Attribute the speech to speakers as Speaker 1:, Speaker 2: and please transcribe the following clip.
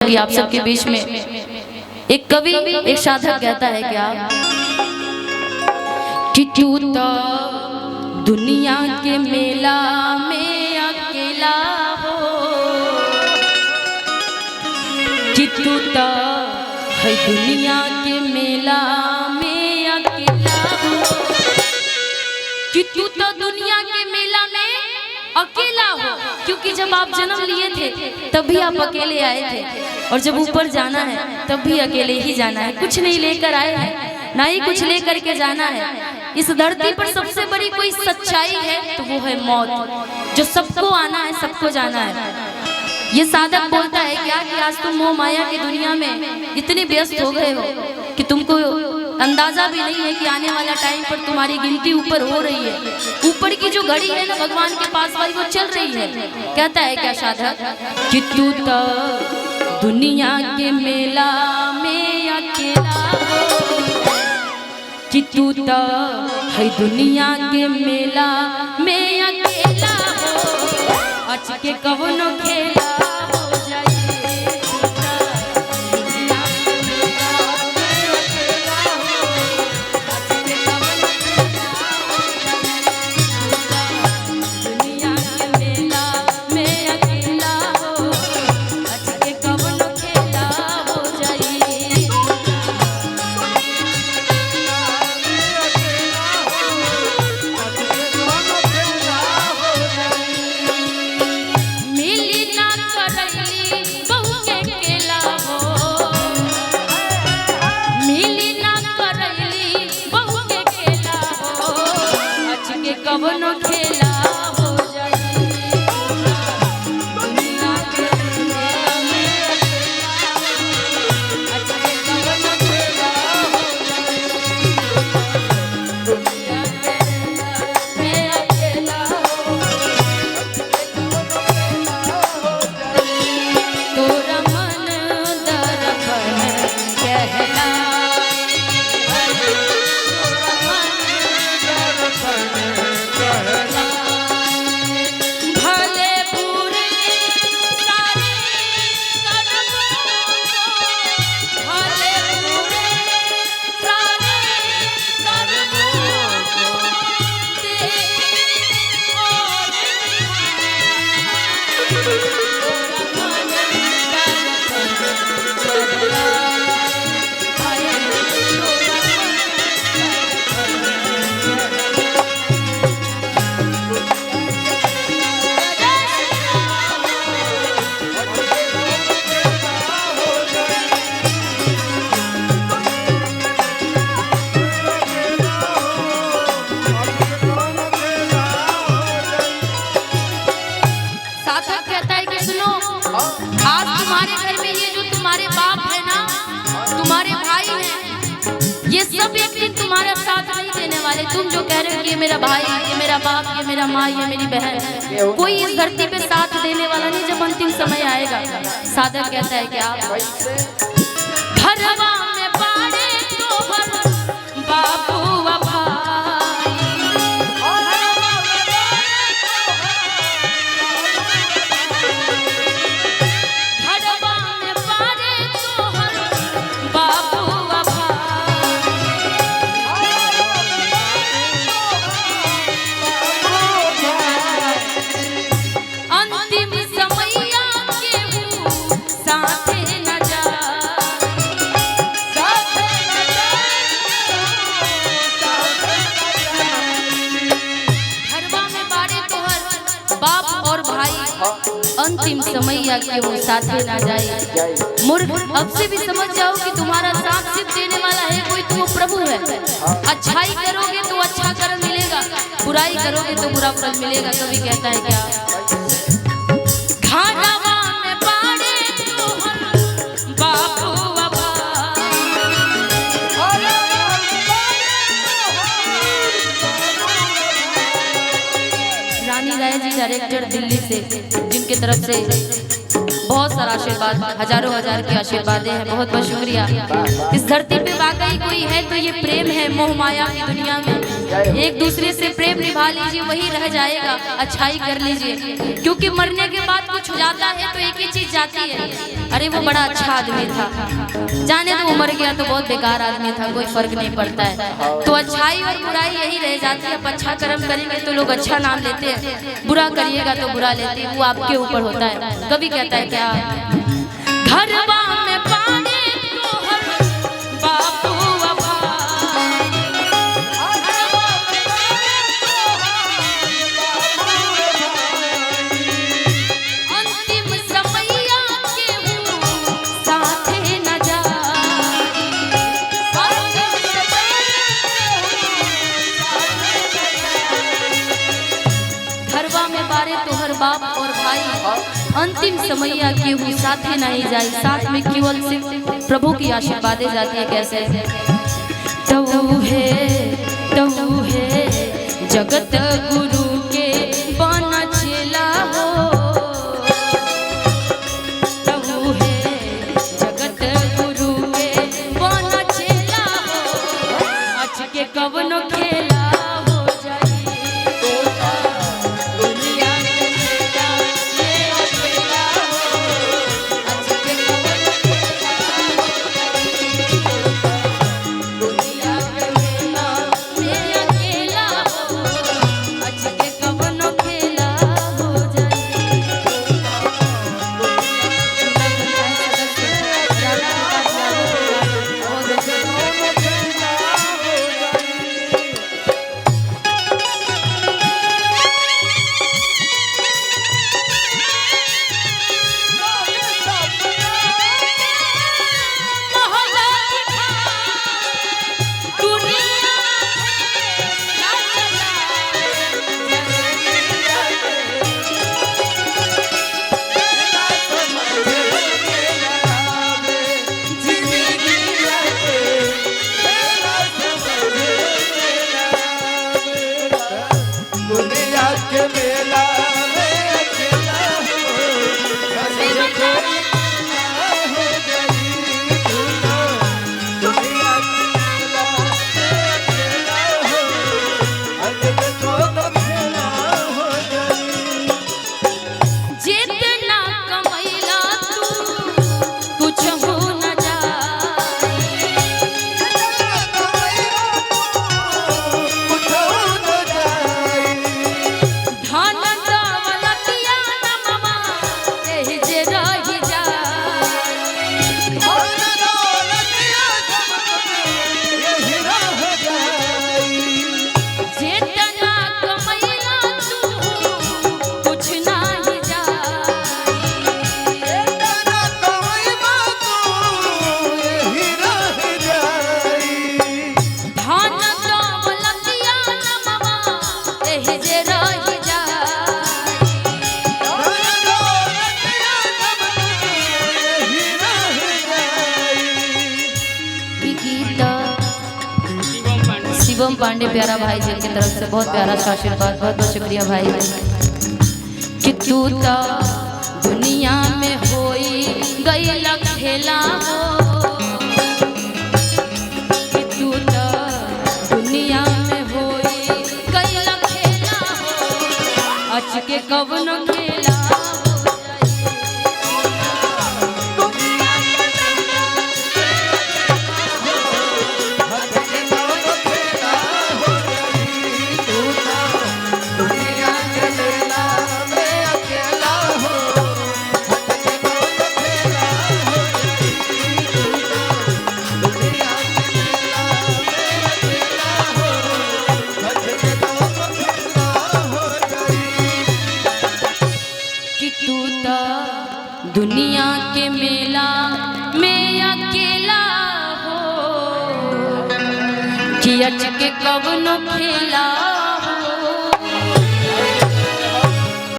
Speaker 1: कि आप सबके बीच में एक कवि एक साधक कहता है क्या कि तू तो दुनिया के मेला में अकेला हो, कि तू तो है दुनिया के मेला में अकेला हो, कि तू तो दुनिया के मेला में अकेला हो। क्योंकि जब आप जन्म लिए थे तब भी आप अकेले आए थे, और जब ऊपर जाना है तब भी अकेले ही जाना है। कुछ नहीं लेकर आए हैं, ना ही कुछ लेकर के जाना है। इस धरती पर सबसे बड़ी कोई सच्चाई है तो वो है मौत, जो सबको आना है, सबको जाना है। ये साधक बोलता है क्या कि आज तुम मोह माया की दुनिया में इतने व्यस्त हो गए हो कि तुमको अंदाजा भी नहीं है कि आने वाला टाइम पर तुम्हारी गिनती ऊपर हो रही है। ऊपर की जो घड़ी है ना भगवान के पास वाली, वो चल रही है। कहता है क्या साधक कि तू तो दुनिया के मेला में अकेला हो, कि तू तो है दुनिया के मेला में अकेला हो, अच के कवनो खेला हो जाए। कवनो खेला हो जाए, दुनिया के मेला में अकेला हो, कवनो खेला हो जाए, दुनिया के मेला में अकेला हो, तोरा मन दर्पण कहला। आज तुम्हारे घर में ये जो तुम्हारे बाप है ना, तुम्हारे भाई हैं, ये सब एक दिन तुम्हारा साथ नहीं देने वाले। तुम जो कह रहे हो कि ये मेरा भाई, ये मेरा बाप, ये मेरा माँ, ये मेरी बहन, कोई इस धरती पे साथ देने वाला नहीं जब अंतिम समय आएगा। साधक कहता है क्या घरवा में बाड़े तोहर बापू अंतिम समैया के वो साथे ना जाए। मूर्ख, अब से भी समझ जाओ कि तुम्हारा साथ सिर्फ देने वाला है कोई, तो वो प्रभु है। अच्छाई करोगे तो अच्छा कर्म मिलेगा, बुराई करोगे तो बुरा फल मिलेगा। कभी कहता है क्या घरवा में बाड़े तोहर बापू रानी राय जी डायरेक्टर दिल्ली से, जिनके तरफ से बहुत सारा आशीर्वाद, हजारों हजार के आशीर्वादें हैं। बहुत बहुत शुक्रिया। इस धरती पे वाकई कोई है तो ये प्रेम है। मोह माया की दुनिया में एक दूसरे से प्रेम निभा लीजिए, वही रह जाएगा। अच्छाई कर लीजिए, क्योंकि मरने के बाद कुछ हो जाता है तो एक ही चीज जाती है, अरे वो बड़ा अच्छा आदमी था, जाने तो वो मर गया तो बहुत बेकार आदमी था, कोई फर्क नहीं पड़ता है। तो अच्छाई और बुराई यही रह जाती है। आप अच्छा कर्म करेंगे तो लोग अच्छा नाम लेते हैं, बुरा करिएगा तो बुरा लेते हैं, वो आपके ऊपर होता है। कभी कहता है क्या घरवा में पानी तोहर बापू अंतिम समैया के साथे न जा, घरवा में बारे तोहर बाप और भाई, अंतिम समैया केहू साथे नहीं जाए, साथ में केवल सिर्फ प्रभु की आशीर्वादें जाती है। कैसे तऊ है जगत गुरु के बना चेला हो, तऊ है जगत गुरु के बना चेला हो, आज के कवनो खेला शिवम पांडे प्यारा भाई जी की तरफ से बहुत प्यारा आशीर्वाद, बहुत बहुत शुक्रिया भाई। कि तू तो दुनिया में होई गई खेला हो, कि तू तो दुनिया में होई गई खेला हो, आज के कवन खेला दुनिया के मेला में अकेला हो, कि अच के कवनो खेला